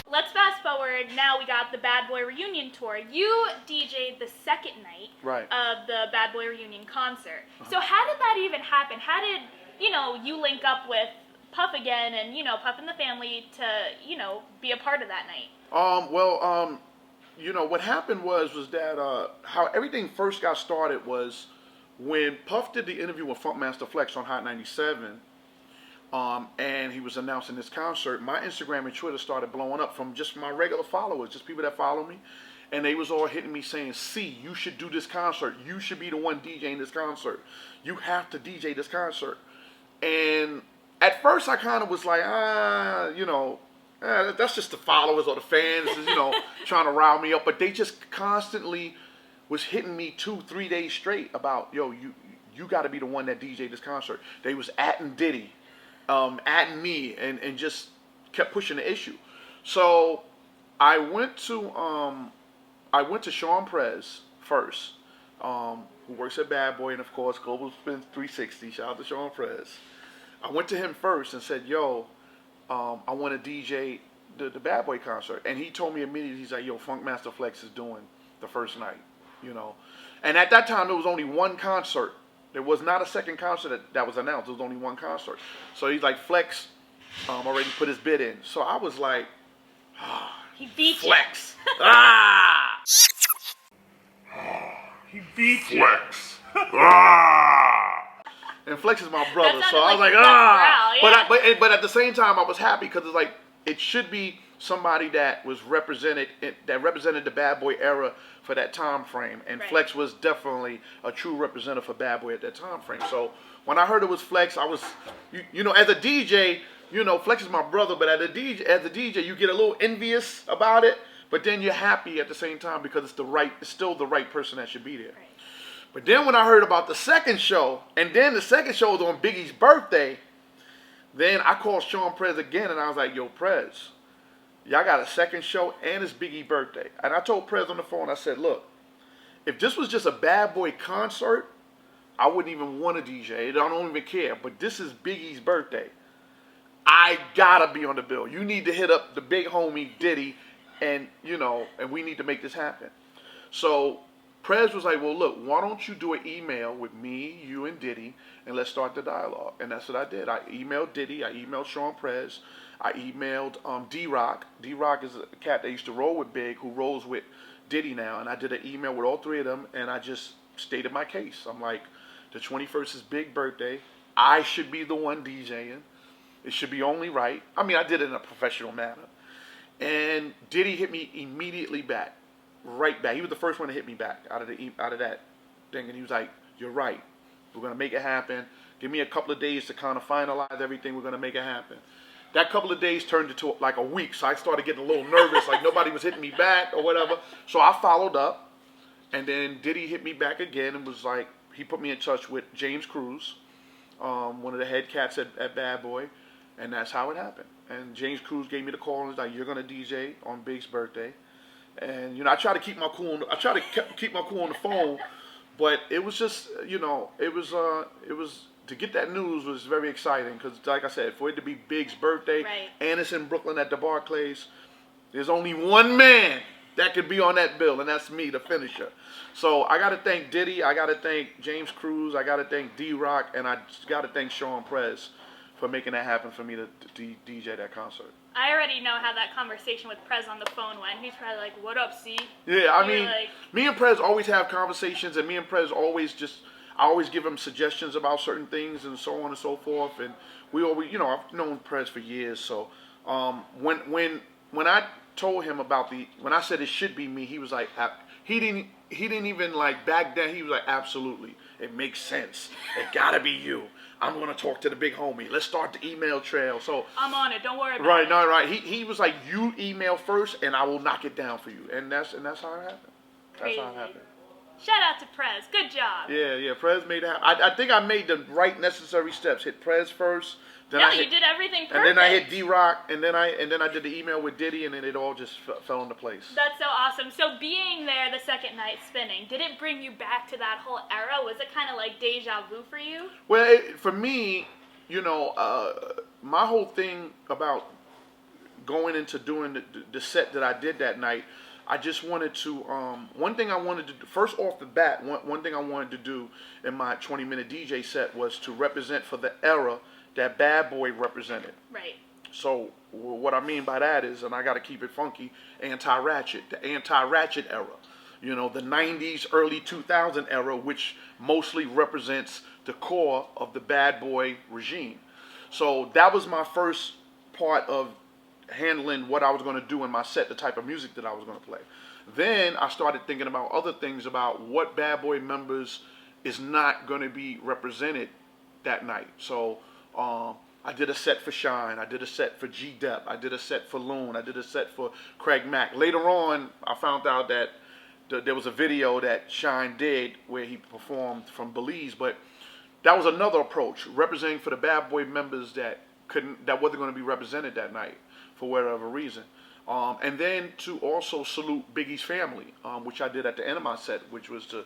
Let's fast forward. Now we got the Bad Boy Reunion tour. You DJ'd the second night of the Bad Boy Reunion concert. So how did that even happen? How did, you link up with Puff again and, Puff and the family to, be a part of that night? What happened was that how everything first got started was when Puff did the interview with Funkmaster Flex on Hot 97. And he was announcing this concert. My Instagram and Twitter started blowing up from just my regular followers, just people that follow me. And they was all hitting me saying, "C, you should do this concert. You should be the one DJing this concert. You have to DJ this concert." And at first I kind of was like, that's just the followers or the fans, trying to rile me up. But they just constantly was hitting me 2-3 days straight about, yo, you got to be the one that DJ this concert. They was atting Diddy. At me and just kept pushing the issue. So I went to Sean Prez first, who works at Bad Boy and of course Global Spin 360. Shout out to Sean Prez. I went to him first and said, "Yo, I want to DJ the Bad Boy concert," and he told me immediately. He's like, "Yo, Funkmaster Flex is doing the first night," And at that time there was only one concert. There was not a second concert that was announced. There was only one concert. So he's like, Flex already put his bid in. So I was like, he beat Flex. He beat Flex. And Flex is my brother. So I was like, Yeah. But at the same time, I was happy because it's like, it should be somebody that was represented, that represented the Bad Boy era for that time frame, and Flex was definitely a true representative for Bad Boy at that time frame. So when I heard it was Flex, I was, as a DJ, Flex is my brother, but as a DJ, you get a little envious about it, but then you're happy at the same time because it's still the right person that should be there. Right. But then when I heard about the second show, and then the second show was on Biggie's birthday, then I called Sean Prez again, and I was like, "Yo, Prez, y'all got a second show and it's Biggie's birthday." And I told Prez on the phone, I said, "Look, if this was just a Bad Boy concert, I wouldn't even want to DJ. I don't even care. But this is Biggie's birthday. I gotta be on the bill. You need to hit up the big homie Diddy, and and we need to make this happen." So Prez was like, "Well, look, why don't you do an email with me, you, and Diddy, and let's start the dialogue." And that's what I did. I emailed Diddy. I emailed Sean Prez. I emailed D-Rock. D-Rock is a cat that used to roll with Big, who rolls with Diddy now. And I did an email with all three of them, and I just stated my case. I'm like, the 21st is Big birthday. I should be the one DJing. It should be only right. I mean, I did it in a professional manner. And Diddy hit me immediately back. Right back. He was the first one to hit me back out of that thing. And he was like, "You're right. We're going to make it happen. Give me a couple of days to kind of finalize everything. We're going to make it happen." That couple of days turned into like a week, so I started getting a little nervous, like nobody was hitting me back or whatever. So I followed up, and then Diddy hit me back again and was like, he put me in touch with James Cruz, one of the head cats at Bad Boy, and that's how it happened. And James Cruz gave me the call and was like, "You're gonna DJ on Big's birthday," and I try to keep my cool. Keep my cool on the phone, but it was just, it was. To get that news was very exciting because, like I said, for it to be Big's birthday and it's in Brooklyn at the Barclays, there's only one man that could be on that bill, and that's me, the finisher. So I got to thank Diddy, I got to thank James Cruz, I got to thank D-Rock, and I got to thank Sean Prez for making that happen for me to DJ that concert. I already know how that conversation with Prez on the phone went. He's probably like, "What up, C?" Yeah, I mean, me and Prez always have conversations, and me and Prez I always give him suggestions about certain things and so on and so forth. And we always, I've known Prez for years. So when I told him about when I said it should be me, he was like, he didn't even like back then. He was like, "Absolutely, it makes sense. It gotta be you. I'm gonna talk to the big homie. Let's start the email trail." So I'm on it. Don't worry about it. Right. He was like, "You email first, and I will knock it down for you." And that's how it happened. Crazy. That's how it happened. Shout out to Prez. Good job. Yeah. Prez made it happen. I think I made the right necessary steps. Hit Prez first. Then you did everything perfect. And then I hit D-Rock, and then I did the email with Diddy, and then it all just fell into place. That's so awesome. So being there the second night spinning, did it bring you back to that whole era? Was it kind of like deja vu for you? Well, for me, my whole thing about going into doing the set that I did that night, I just wanted to, one thing I wanted to do, first off the bat, one thing I wanted to do in my 20-minute DJ set was to represent for the era that Bad Boy represented. Right. So what I mean by that is, and I got to keep it funky, anti-ratchet, the anti-ratchet era. You know, the 90s, early 2000 era, which mostly represents the core of the Bad Boy regime. So that was my first part of handling what I was going to do in my set, the type of music that I was going to play. Then I started thinking about other things, about what Bad Boy members is not going to be represented that night. So I did a set for Shine, I did a set for G-Dep, I did a set for Loon, I did a set for Craig Mack. Later on, I found out that there was a video that Shine did where he performed from Belize, but that was another approach, representing for the Bad Boy members that wasn't going to be represented that night for whatever reason. And then to also salute Biggie's family, which I did at the end of my set, which was to,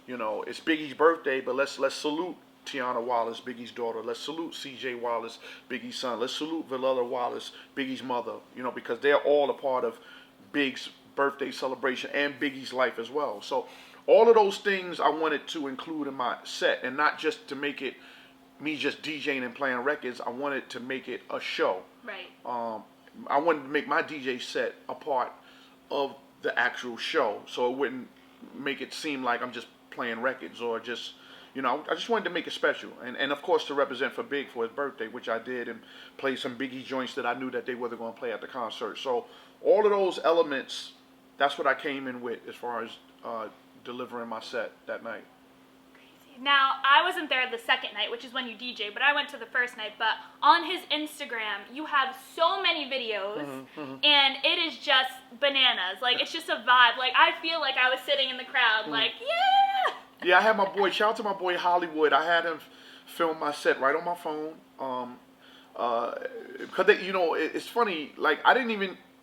you know, it's Biggie's birthday, but let's salute Tiana Wallace, Biggie's daughter. Let's salute CJ Wallace, Biggie's son. Let's salute Valella Wallace, Biggie's mother, you know, because they're all a part of Big's birthday celebration and Biggie's life as well. So all of those things I wanted to include in my set, and not just to make it me just DJing and playing records. I wanted to make it a show. Right. I wanted to make my DJ set a part of the actual show, so it wouldn't make it seem like I'm just playing records or just, you know, I just wanted to make it special. And of course to represent for Big for his birthday, which I did, and play some Biggie joints that I knew that they wasn't going to play at the concert. So all of those elements, that's what I came in with as far as delivering my set that night. Now, I wasn't there the second night, which is when you DJ, but I went to the first night. But on his Instagram, you have so many videos, and it is just bananas. Like, it's just a vibe. Like, I feel like I was sitting in the crowd, like, yeah! Yeah, I had my boy, shout out to my boy Hollywood. I had him film my set right on my phone. Because, you know, it's funny, like, I didn't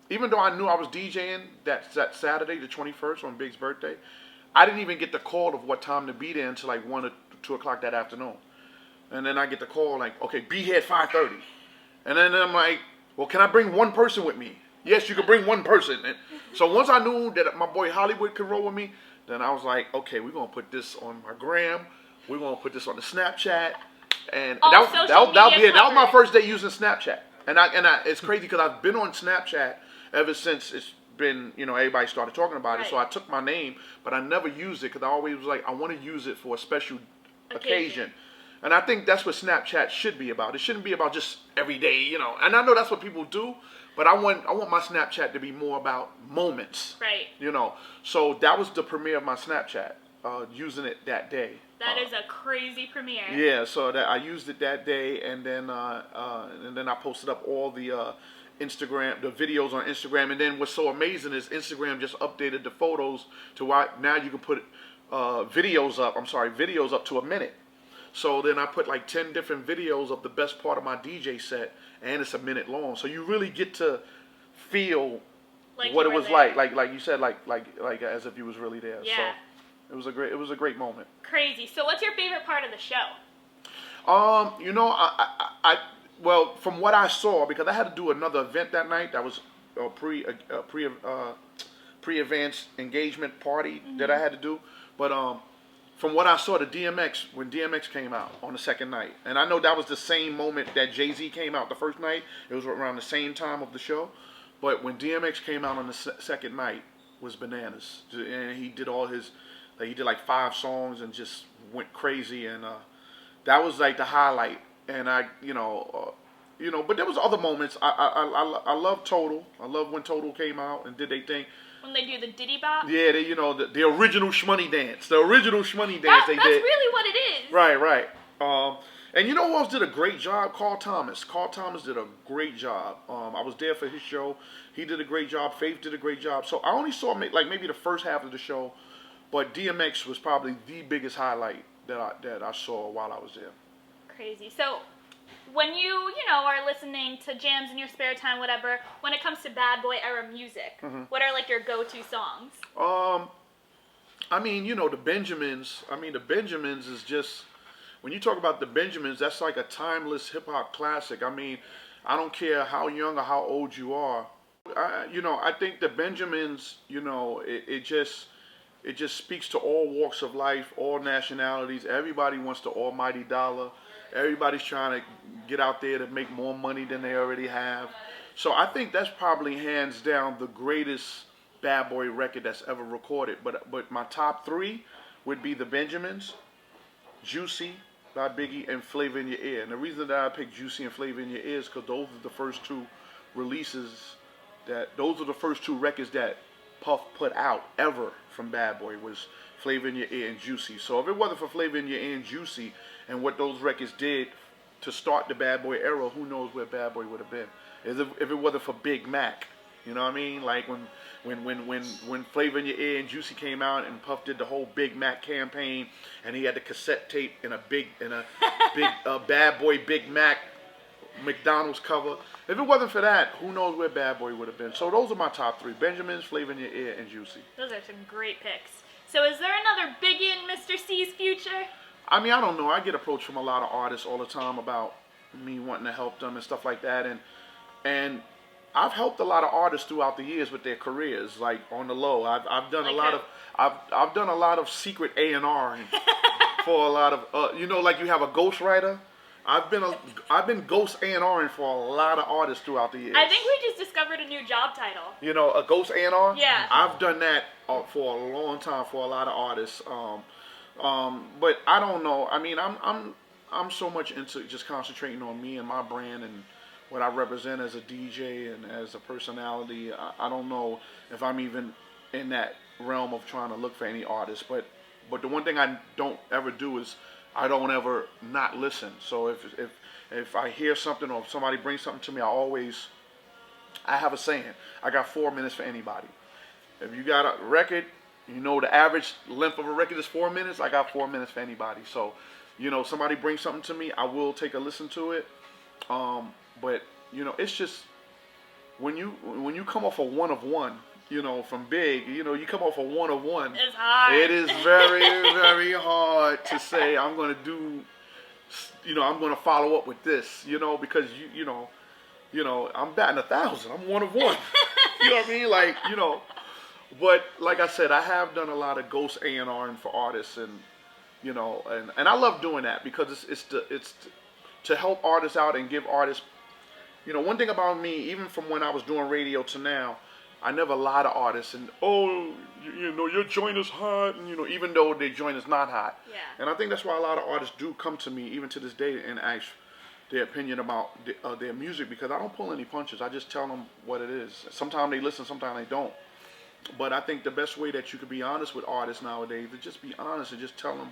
even though I knew I was DJing that Saturday, the 21st, on Big's birthday, I didn't even get the call of what time to be there until like 1 or 2 o'clock that afternoon. And then I get the call like, okay, be here at 5:30. And then I'm like, well, can I bring one person with me? Yes, you can bring one person. And so once I knew that my boy Hollywood could roll with me, then I was like, okay, we're going to put this on my gram. We're going to put this on the Snapchat. And that was my first day using Snapchat. And it's crazy because I've been on Snapchat ever since it's been, you know, everybody started talking about it. So I took my name, but I never used it because I always was like, I want to use it for a special occasion. And I think that's what Snapchat should be about. It shouldn't be about just every day, you know. And I know that's what people do, but I want my Snapchat to be more about moments. Right. You know. So that was the premiere of my Snapchat, using it that day. That is a crazy premiere. Yeah, so that I used it that day, and then I posted up all the Instagram, the videos on Instagram. And then what's so amazing is Instagram just updated the photos to why now you can put videos up to a minute. So then I put like 10 different videos of the best part of my DJ set, and it's a minute long. So you really get to feel like what it was there. like you said, like as if you was really there. Yeah. So it was a great moment. Crazy. So what's your favorite part of the show? You know, well, from what I saw, because I had to do another event that night, that was a pre-advanced engagement party that I had to do. But from what I saw, when DMX came out on the second night, and I know that was the same moment that Jay-Z came out the first night. It was around the same time of the show. But when DMX came out on the second night, was bananas. And he did he did like 5 songs and just went crazy. And that was like the highlight. And but there was other moments. I love Total. I love when Total came out and did they thing. When they do the Diddy Bop? Yeah, the original Shmoney dance. The original Shmoney dance they did. That's really what it is. Right. And you know who else did a great job? Carl Thomas. Carl Thomas did a great job. I was there for his show. He did a great job. Faith did a great job. So I only saw like maybe the first half of the show, but DMX was probably the biggest highlight that I saw while I was there. Crazy. So when you are listening to jams in your spare time, whatever, when it comes to Bad Boy era music, what are like your go-to songs? I mean, the Benjamins. I mean, the Benjamins is just, when you talk about the Benjamins, that's like a timeless hip hop classic. I mean, I don't care how young or how old you are. I think the Benjamins, it just speaks to all walks of life, all nationalities. Everybody wants the almighty dollar. Everybody's trying to get out there to make more money than they already have. So I think that's probably hands down the greatest bad boy record that's ever recorded. But my top three would be the Benjamins, Juicy by Biggie, and Flavor in Your Ear. And the reason that I picked Juicy and Flavor in Your Ear is because those are the first two releases those are the first two records that Puff put out ever from Bad Boy, was Flavor in Your Ear and Juicy. So if it wasn't for Flavor in Your Ear and Juicy and what those records did to start the Bad Boy era, who knows where Bad Boy would have been. If it wasn't for Big Mac. You know what I mean? Like when Flavor in Your Ear and Juicy came out and Puff did the whole Big Mac campaign and he had the cassette tape in a big Bad Boy Big Mac McDonald's cover. If it wasn't for that, who knows where Bad Boy would have been. So those are my top three: Benjamins, Flavor in Your Ear, and Juicy. Those are some great picks. So is there another Biggie in Mr. C's future? I mean, I don't know. I get approached from a lot of artists all the time about me wanting to help them and stuff like that. And I've helped a lot of artists throughout the years with their careers, like on the low. I've done I've done a lot of secret A&R for a lot of like you have a ghostwriter. I've been ghost A&Ring for a lot of artists throughout the years. I think we just discovered a new job title. A ghost A&R? Yeah. I've done that for a long time for a lot of artists. But I don't know. I mean, I'm so much into just concentrating on me and my brand and what I represent as a DJ and as a personality. I don't know if I'm even in that realm of trying to look for any artist. But the one thing I don't ever do is I don't ever not listen. So if I hear something or if somebody brings something to me, I have a saying. I got 4 minutes for anybody. If you got a record, the average length of a record is 4 minutes. I got 4 minutes for anybody. So, somebody brings something to me, I will take a listen to it. But it's just when you come off a one of one. From Big, you come off a one of one. It's hard. It is very, very hard to say I'm going to do, I'm going to follow up with this, because I'm batting 1,000. I'm one of one. You know what I mean? Like, but like I said, I have done a lot of ghost A&R for artists, and and I love doing that because it's to help artists out and give artists. One thing about me, even from when I was doing radio to now, I never lie to artists and your joint is hot, and even though their joint is not hot. Yeah. And I think that's why a lot of artists do come to me even to this day and ask their opinion about their music, because I don't pull any punches. I just tell them what it is. Sometimes they listen, sometimes they don't. But I think the best way that you could be honest with artists nowadays is just be honest and just tell them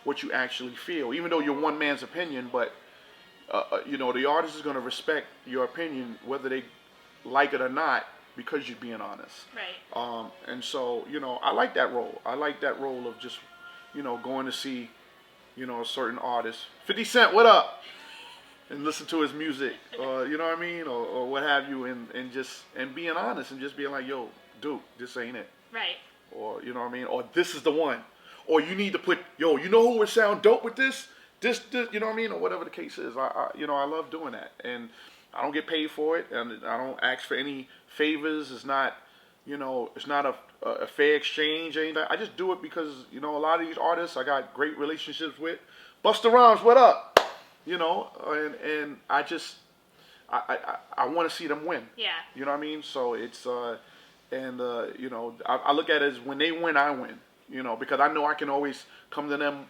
what you actually feel, even though you're one man's opinion. But the artist is going to respect your opinion whether they like it or not, because you're being honest. Right. And so, I like that role. I like that role of just, going to see, a certain artist. 50 Cent, what up? And listen to his music, you know what I mean? Or what have you, and being honest and just being like, yo, dude, this ain't it. Right. Or, you know what I mean? Or this is the one. Or you need to put, yo, who would sound dope with this? This, you know what I mean? Or whatever the case is. I love doing that. And I don't get paid for it, and I don't ask for any favors. It's not, it's not a fair exchange or anything. I just do it because, a lot of these artists I got great relationships with. Busta Rhymes, what up? And I just, I want to see them win. Yeah. You know what I mean? So it's, I look at it as when they win, I win. Because I know I can always come to them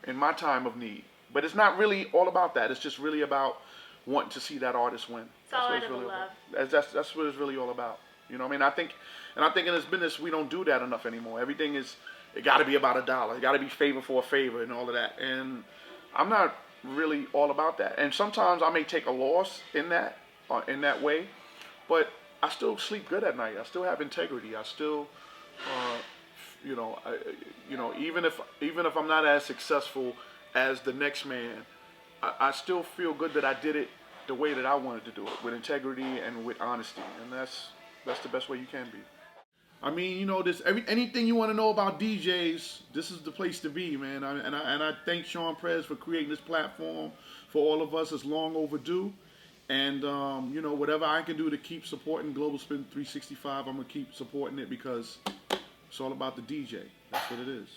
in my time of need. But it's not really all about that. It's just really about wanting to see that artist win. That's all out of love. That's what it's really all about. You know what I mean? I think in this business we don't do that enough anymore. Everything it got to be about $1. It got to be favor for a favor and all of that. And I'm not really all about that. And sometimes I may take a loss in that way, but I still sleep good at night. I still have integrity. I still, even if I'm not as successful as the next man, I still feel good that I did it the way that I wanted to do it, with integrity and with honesty, and that's the best way you can be. I mean, anything you want to know about DJs, this is the place to be, man. And I thank Sean Prez for creating this platform for all of us. It's long overdue, And, you know, whatever I can do to keep supporting Global Spin 365, I'm going to keep supporting it because it's all about the DJ. That's what it is.